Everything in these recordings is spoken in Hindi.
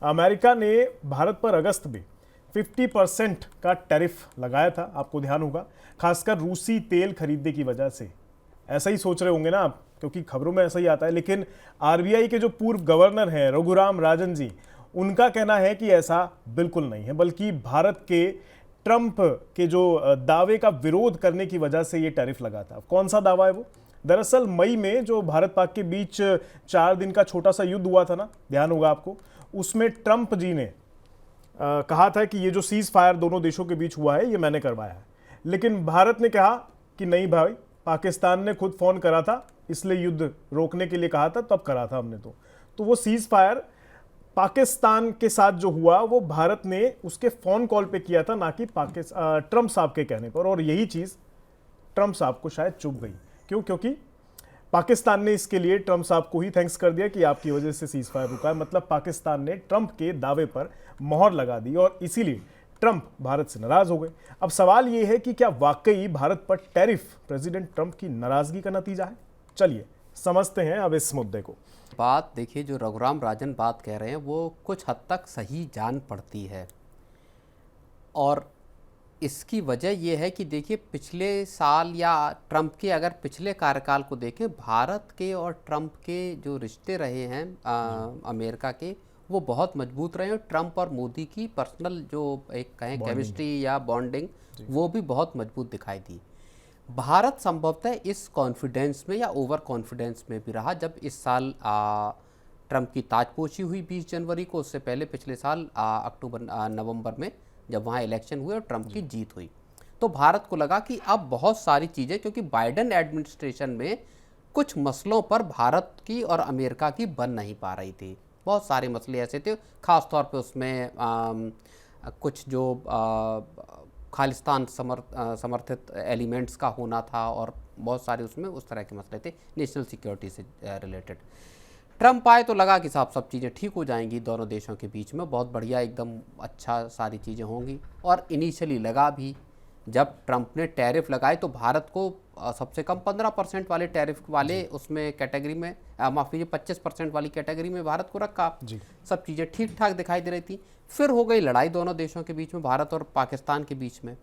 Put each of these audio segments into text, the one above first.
अमेरिका ने भारत पर अगस्त में 50% का टैरिफ लगाया था, आपको ध्यान होगा, खासकर रूसी तेल खरीदने की वजह से। ऐसा ही सोच रहे होंगे ना आप, क्योंकि खबरों में ऐसा ही आता है। लेकिन आरबीआई के जो पूर्व गवर्नर हैं रघुराम राजन जी, उनका कहना है कि ऐसा बिल्कुल नहीं है, बल्कि भारत के ट्रंप के जो दावे का विरोध करने की वजह से ये टैरिफ लगा था। कौन सा दावा है वो? दरअसल मई में जो भारत पाक के बीच 4 दिन का छोटा सा युद्ध हुआ था ना, ध्यान होगा आपको, उसमें ट्रंप जी ने कहा था कि ये जो सीज फायर दोनों देशों के बीच हुआ है ये मैंने करवाया है। लेकिन भारत ने कहा कि नहीं भाई, पाकिस्तान ने खुद फोन करा था, इसलिए युद्ध रोकने के लिए कहा था, तब करा था हमने। तो वो सीज फायर पाकिस्तान के साथ जो हुआ वो भारत ने उसके फोन कॉल पे किया था, ना कि ट्रंप साहब के कहने पर। और यही चीज ट्रंप साहब को शायद चुभ गई। क्यों? क्योंकि पाकिस्तान ने इसके लिए ट्रंप साहब को ही थैंक्स कर दिया कि आपकी वजह से सीज फायर रुका है। मतलब पाकिस्तान ने ट्रंप के दावे पर मोहर लगा दी और इसीलिए ट्रंप भारत से नाराज हो गए। अब सवाल यह है कि क्या वाकई भारत पर टैरिफ प्रेसिडेंट ट्रंप की नाराजगी का नतीजा है? चलिए समझते हैं अब इस मुद्दे को। बात देखिए, जो रघुराम राजन बात कह रहे हैं वो कुछ हद तक सही जान पड़ती है। और इसकी वजह यह है कि देखिए, पिछले साल या ट्रंप के अगर पिछले कार्यकाल को देखें, भारत के और ट्रंप के जो रिश्ते रहे हैं अमेरिका के, वो बहुत मजबूत रहे हैं। ट्रंप और मोदी की पर्सनल जो एक कहें केमिस्ट्री या बॉन्डिंग, वो भी बहुत मजबूत दिखाई दी। भारत संभवतः इस कॉन्फिडेंस में या ओवर कॉन्फिडेंस में भी रहा। जब इस साल ट्रंप की ताजपोशी हुई 20 जनवरी को, उससे पहले पिछले साल नवंबर में जब वहाँ इलेक्शन हुए और ट्रंप की जीत हुई, तो भारत को लगा कि अब बहुत सारी चीज़ें, क्योंकि बाइडेन एडमिनिस्ट्रेशन में कुछ मसलों पर भारत की और अमेरिका की बन नहीं पा रही थी। बहुत सारे मसले ऐसे थे, ख़ास तौर पे उसमें कुछ जो खालिस्तान समर्थित एलिमेंट्स का होना था और बहुत सारे उसमें उस तरह के मसले थे नेशनल सिक्योरिटी से रिलेटेड। ट्रंप आए तो लगा कि साहब सब चीज़ें ठीक हो जाएंगी दोनों देशों के बीच में, बहुत बढ़िया, एकदम अच्छा सारी चीज़ें होंगी। और इनिशियली लगा भी। जब ट्रंप ने टैरिफ लगाए तो भारत को सबसे कम 15% वाले टैरिफ वाले उसमें कैटेगरी में, माफ़ कीजिए 25% वाली कैटेगरी में भारत को रखा। सब चीज़ें ठीक ठाक दिखाई दे रही थी। फिर हो गई लड़ाई दोनों देशों के बीच में, भारत और पाकिस्तान के बीच में।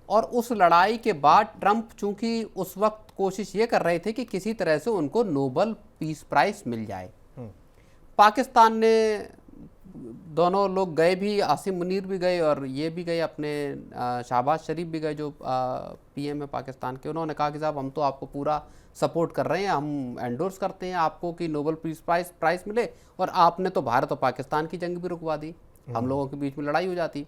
और उस लड़ाई के बाद ट्रंप चूंकि उस वक्त कोशिश ये कर रहे थे कि किसी तरह से उनको नोबेल पीस प्राइज मिल जाए। पाकिस्तान ने, दोनों लोग गए भी, आसिम मुनीर भी गए और ये भी गए, अपने शहबाज शरीफ भी गए जो पीएम है पाकिस्तान के। उन्होंने कहा कि साहब हम तो आपको पूरा सपोर्ट कर रहे हैं, हम एंडोर्स करते हैं आपको कि नोबेल पीस प्राइज मिले, और आपने तो भारत और पाकिस्तान की जंग भी रुकवा दी, हम लोगों के बीच में लड़ाई हो जाती।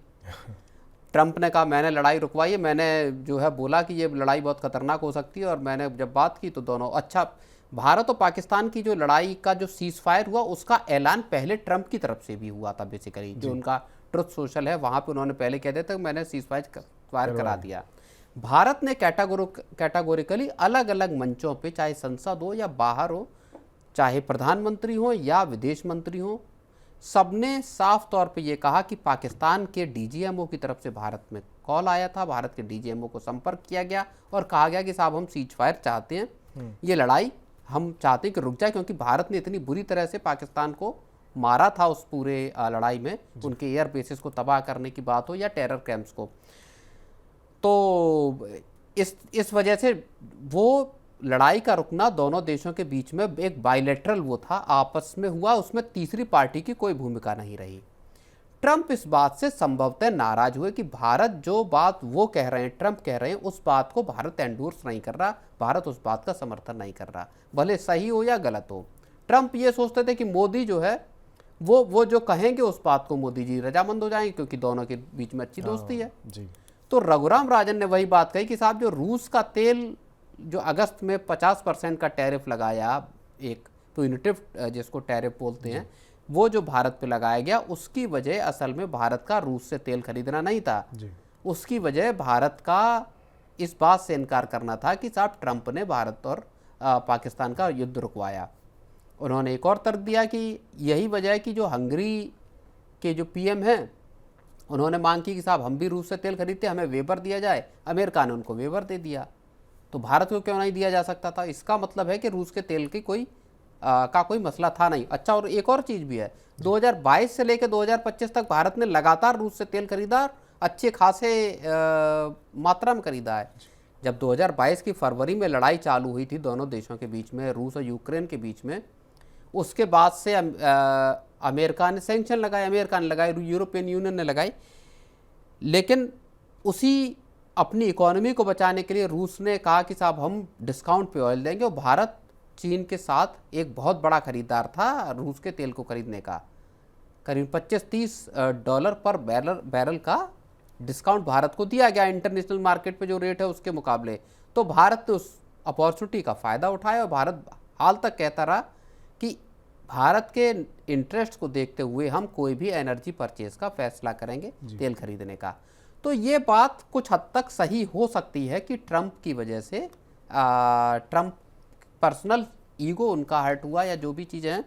ट्रंप ने कहा मैंने लड़ाई रुकवाई है, मैंने जो है बोला कि ये लड़ाई बहुत खतरनाक हो सकती है, और मैंने जब बात की तो दोनों, अच्छा, भारत और पाकिस्तान की जो लड़ाई का जो सीज फायर हुआ उसका ऐलान पहले ट्रंप की तरफ से भी हुआ था। बेसिकली जो उनका ट्रुथ सोशल है वहाँ पे उन्होंने पहले कह दिया था मैंने सीज फायर करा दिया। भारत ने कैटेगोरिकली अलग अलग मंचों पे, चाहे संसद हो या बाहर हो, चाहे प्रधानमंत्री हो या विदेश मंत्री हो, सबने साफ तौर पे ये कहा कि पाकिस्तान के डीजीएमओ की तरफ से भारत में कॉल आया था, भारत के डीजीएमओ को संपर्क किया गया और कहा गया कि साहब हम सीज फायर चाहते हैं, ये लड़ाई हम चाहते हैं कि रुक जाए, क्योंकि भारत ने इतनी बुरी तरह से पाकिस्तान को मारा था उस पूरे लड़ाई में, उनके एयर बेसिस को तबाह करने की बात हो या टेरर कैंप्स को। तो इस वजह से वो लड़ाई का रुकना दोनों देशों के बीच में एक बायलैटरल वो था, आपस में हुआ, उसमें तीसरी पार्टी की कोई भूमिका नहीं रही। ट्रंप इस बात से संभवतः नाराज हुए कि भारत जो बात वो कह रहे हैं, ट्रंप कह रहे हैं, उस बात को भारत एंडोर्स नहीं कर रहा, भारत उस बात का समर्थन नहीं कर रहा, भले सही हो या गलत हो। ट्रंप ये सोचते थे कि मोदी जो है वो जो कहेंगे उस बात को मोदी जी रजामंद हो जाएंगे, क्योंकि दोनों के बीच में अच्छी दोस्ती है जी। तो रघुराम राजन ने वही बात कही कि साहब जो रूस का तेल जो अगस्त में 50% का टैरिफ लगाया, एक प्यूनिटिव जिसको टैरिफ बोलते हैं, वो जो भारत पे लगाया गया, उसकी वजह असल में भारत का रूस से तेल खरीदना नहीं था जी। उसकी वजह भारत का इस बात से इनकार करना था कि साहब ट्रंप ने भारत और पाकिस्तान का युद्ध रुकवाया। उन्होंने एक और तर्क दिया कि यही वजह है कि जो हंगरी के जो पीएम हैं, उन्होंने मांग की कि साहब हम भी रूस से तेल खरीदते, हमें वेबर दिया जाए, अमेरिका ने उनको वेबर दे दिया, तो भारत को क्यों नहीं दिया जा सकता था। इसका मतलब है कि रूस के तेल की कोई का कोई मसला था नहीं। अच्छा, और एक और चीज़ भी है, 2022 से लेकर 2025 तक भारत ने लगातार रूस से तेल खरीदा और अच्छे खासे मात्रा में खरीदा है। जब 2022 की फरवरी में लड़ाई चालू हुई थी दोनों देशों के बीच में, रूस और यूक्रेन के बीच में, उसके बाद से अमेरिका ने सैंक्शन लगाए, अमेरिका ने लगाए, यूरोपियन यूनियन ने लगाई, लेकिन उसी अपनी इकोनॉमी को बचाने के लिए रूस ने कहा कि साहब हम डिस्काउंट पे ऑयल देंगे, और भारत चीन के साथ एक बहुत बड़ा खरीदार था रूस के तेल को खरीदने का। करीब 25-30 डॉलर पर बैरल का डिस्काउंट भारत को दिया गया इंटरनेशनल मार्केट पे जो रेट है उसके मुकाबले। तो भारत ने उस अपॉर्चुनिटी का फ़ायदा उठाया, और भारत हाल तक कहता रहा कि भारत के इंटरेस्ट को देखते हुए हम कोई भी एनर्जी परचेज का फैसला करेंगे तेल खरीदने का। तो ये बात कुछ हद तक सही हो सकती है कि ट्रंप की वजह से, ट्रंप पर्सनल ईगो उनका हर्ट हुआ या जो भी चीज़ें हैं,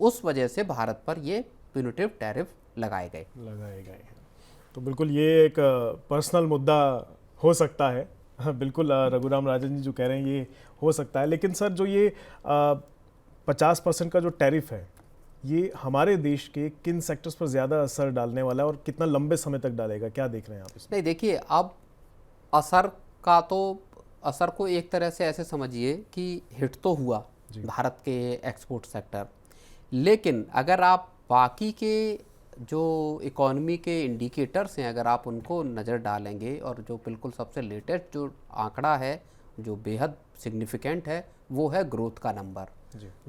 उस वजह से भारत पर ये प्यूनिटिव टैरिफ लगाए गए हैं। तो बिल्कुल ये एक पर्सनल मुद्दा हो सकता है। बिल्कुल रघुराम राजन जी जो कह रहे हैं ये हो सकता है, लेकिन सर जो ये 50% का जो टैरिफ है, ये हमारे देश के किन सेक्टर्स पर ज़्यादा असर डालने वाला है और कितना लंबे समय तक डालेगा, क्या देख रहे हैं आप इसमें? नहीं, देखिए, अब असर को एक तरह से ऐसे समझिए कि हिट तो हुआ भारत के एक्सपोर्ट सेक्टर, लेकिन अगर आप बाकी के जो इकोनॉमी के इंडिकेटर्स हैं अगर आप उनको नज़र डालेंगे, और जो बिल्कुल सबसे लेटेस्ट जो आंकड़ा है जो बेहद सिग्निफिकेंट है वो है ग्रोथ का नंबर।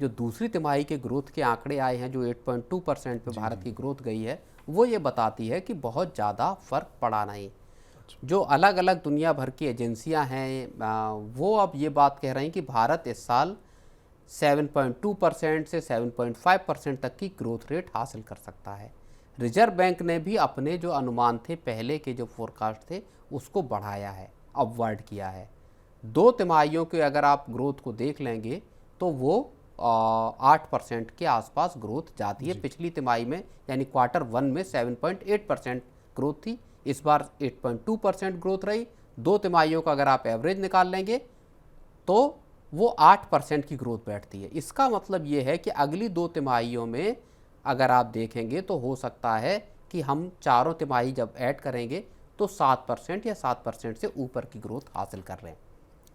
जो दूसरी तिमाही के ग्रोथ के आंकड़े आए हैं जो 8.2% पे भारत की ग्रोथ गई है, वो ये बताती है कि बहुत ज़्यादा फर्क पड़ा नहीं। जो अलग अलग दुनिया भर की एजेंसियां हैं वो अब ये बात कह रही हैं कि भारत इस साल 7.2% से 7.5% तक की ग्रोथ रेट हासिल कर सकता है। रिजर्व बैंक ने भी अपने जो अनुमान थे, पहले के जो फोरकास्ट थे, उसको बढ़ाया है, अपवर्ड किया है। 2 तिमाहियों के अगर आप ग्रोथ को देख लेंगे तो वो 8% के आसपास ग्रोथ जाती है। पिछली तिमाही में यानी Q1 में 7.8% ग्रोथ थी, इस बार 8.2% ग्रोथ रही। 2 तिमाहियों का अगर आप एवरेज निकाल लेंगे तो वो 8% की ग्रोथ बैठती है। इसका मतलब ये है कि अगली 2 तिमाहियों में अगर आप देखेंगे तो हो सकता है कि हम चारों तिमाही जब ऐड करेंगे तो 7% या 7% से ऊपर की ग्रोथ हासिल कर रहे हैं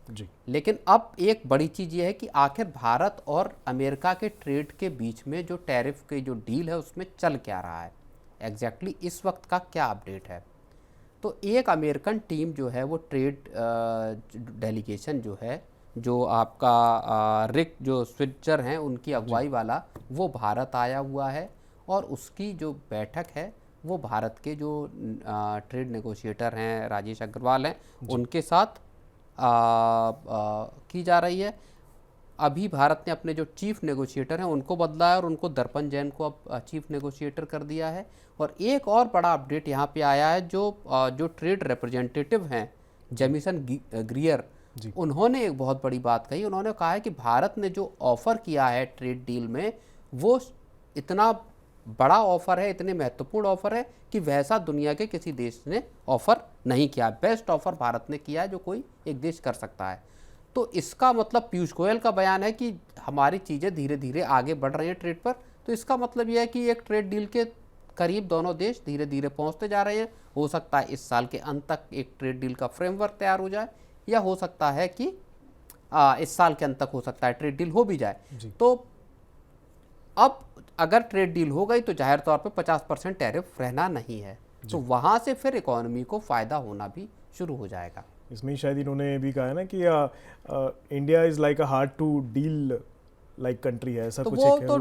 जी। लेकिन अब एक बड़ी चीज़ ये है कि आखिर भारत और अमेरिका के ट्रेड के बीच में जो टैरिफ की जो डील है उसमें चल क्या रहा है, एग्जैक्टली इस वक्त का क्या अपडेट है। तो एक अमेरिकन टीम जो है वो ट्रेड डेलीगेशन जो है, जो आपका रिक जो स्विट्जर हैं उनकी अगुवाई वाला, वो भारत आया हुआ है, और उसकी जो बैठक है वो भारत के जो ट्रेड नेगोशिएटर हैं राजेश अग्रवाल हैं उनके साथ की जा रही है। अभी भारत ने अपने जो चीफ नेगोशिएटर हैं उनको बदला है और उनको दर्पण जैन को अब चीफ नेगोशिएटर कर दिया है। और एक और बड़ा अपडेट यहाँ पे आया है, जो ट्रेड रिप्रेजेंटेटिव हैं जेमिसन ग्रियर, उन्होंने एक बहुत बड़ी बात कही। उन्होंने कहा है कि भारत ने जो ऑफ़र किया है ट्रेड डील में वो इतना बड़ा ऑफ़र है, इतने महत्वपूर्ण ऑफ़र है कि वैसा दुनिया के किसी देश ने ऑफ़र नहीं किया। बेस्ट ऑफ़र भारत ने किया है जो कोई एक देश कर सकता है। तो इसका मतलब पीयूष गोयल का बयान है कि हमारी चीज़ें धीरे धीरे आगे बढ़ रही हैं ट्रेड पर। तो इसका मतलब यह है कि एक ट्रेड डील के करीब दोनों देश धीरे धीरे पहुंचते जा रहे हैं। हो सकता है इस साल के अंत तक एक ट्रेड डील का फ्रेमवर्क तैयार हो जाए, या हो सकता है कि इस साल के अंत तक हो सकता है ट्रेड डील हो भी जाए। तो अब अगर ट्रेड डील हो गई तो जाहिर तौर पे 50% टैरिफ रहना नहीं है, तो वहाँ से फिर इकोनॉमी को फ़ायदा होना भी शुरू हो जाएगा। इसमें शायद इन्होंने भी कहा है ना कि India is like a hard to deal like country है, ऐसा तो कुछ वो है। तो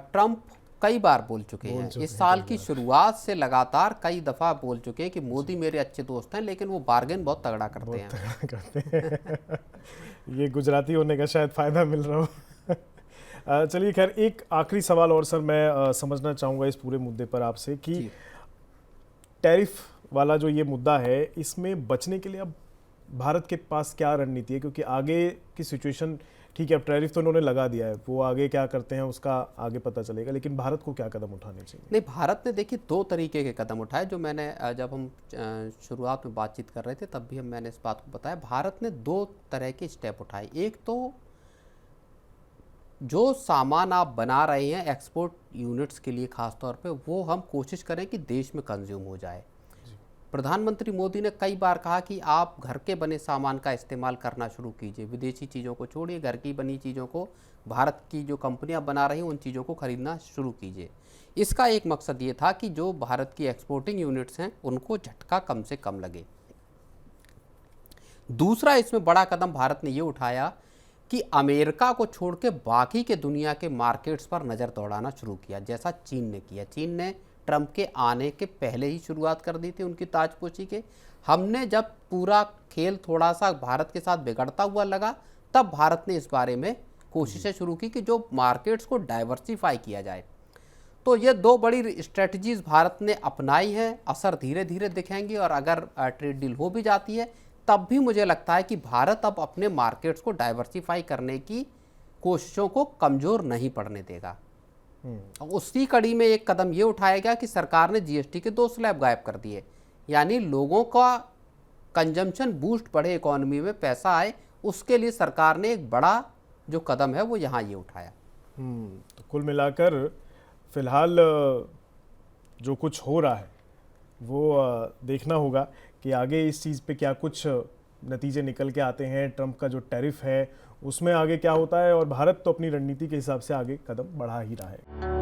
ट्रंप कई बार बोल चुके हैं, इस साल की शुरुआत से लगातार कई दफ़ा बोल चुके हैं कि मोदी मेरे अच्छे दोस्त हैं, लेकिन वो बार्गेन बहुत तगड़ा करते हैं। ये गुजराती होने का शायद फ़ायदा मिल रहा हो। चलिए खैर, एक आखिरी सवाल और सर मैं समझना चाहूँगा इस पूरे मुद्दे पर आपसे कि टैरिफ वाला जो ये मुद्दा है, इसमें बचने के लिए अब भारत के पास क्या रणनीति है? क्योंकि आगे की सिचुएशन ठीक है, अब टैरिफ तो इन्होंने लगा दिया है, वो आगे क्या करते हैं उसका आगे पता चलेगा, लेकिन भारत को क्या कदम उठाने चाहिए? नहीं, भारत ने देखिए 2 तरीके के कदम उठाए, जो मैंने जब हम शुरुआत में बातचीत कर रहे थे तब भी मैंने इस बात को बताया। भारत ने 2 तरह के स्टेप उठाए। एक तो जो सामान आप बना रहे हैं एक्सपोर्ट यूनिट्स के लिए खास तौर पे, वो हम कोशिश करें कि देश में कंज्यूम हो जाए। प्रधानमंत्री मोदी ने कई बार कहा कि आप घर के बने सामान का इस्तेमाल करना शुरू कीजिए, विदेशी चीज़ों को छोड़िए, घर की बनी चीज़ों को, भारत की जो कंपनियां बना रही हैं उन चीज़ों को खरीदना शुरू कीजिए। इसका एक मकसद ये था कि जो भारत की एक्सपोर्टिंग यूनिट्स हैं उनको झटका कम से कम लगे। दूसरा इसमें बड़ा कदम भारत ने ये उठाया कि अमेरिका को छोड़ के बाकी के दुनिया के मार्केट्स पर नज़र दौड़ाना शुरू किया, जैसा चीन ने किया। चीन ने ट्रंप के आने के पहले ही शुरुआत कर दी थी उनकी ताजपोशी के। हमने जब पूरा खेल थोड़ा सा भारत के साथ बिगड़ता हुआ लगा, तब भारत ने इस बारे में कोशिशें शुरू की कि जो मार्केट्स को डाइवर्सिफाई किया जाए। तो ये दो बड़ी स्ट्रेटजीज भारत ने अपनाई हैं, असर धीरे धीरे दिखेंगे, और अगर ट्रेड डील हो भी जाती है तब भी मुझे लगता है कि भारत अब अपने मार्केट्स को डाइवर्सिफाई करने की कोशिशों को कमज़ोर नहीं पड़ने देगा। उसी कड़ी में एक कदम ये उठाया गया कि सरकार ने जीएसटी के 2 स्लैब गायब कर दिए, यानी लोगों का कंजम्पशन बूस्ट बढ़े, इकोनॉमी में पैसा आए, उसके लिए सरकार ने एक बड़ा जो कदम है वो यहाँ ये उठाया। तो कुल मिलाकर फिलहाल जो कुछ हो रहा है वो देखना होगा कि आगे इस चीज़ पे क्या कुछ नतीजे निकल के आते हैं। ट्रंप का जो टैरिफ है उसमें आगे क्या होता है, और भारत तो अपनी रणनीति के हिसाब से आगे कदम बढ़ा ही रहा है।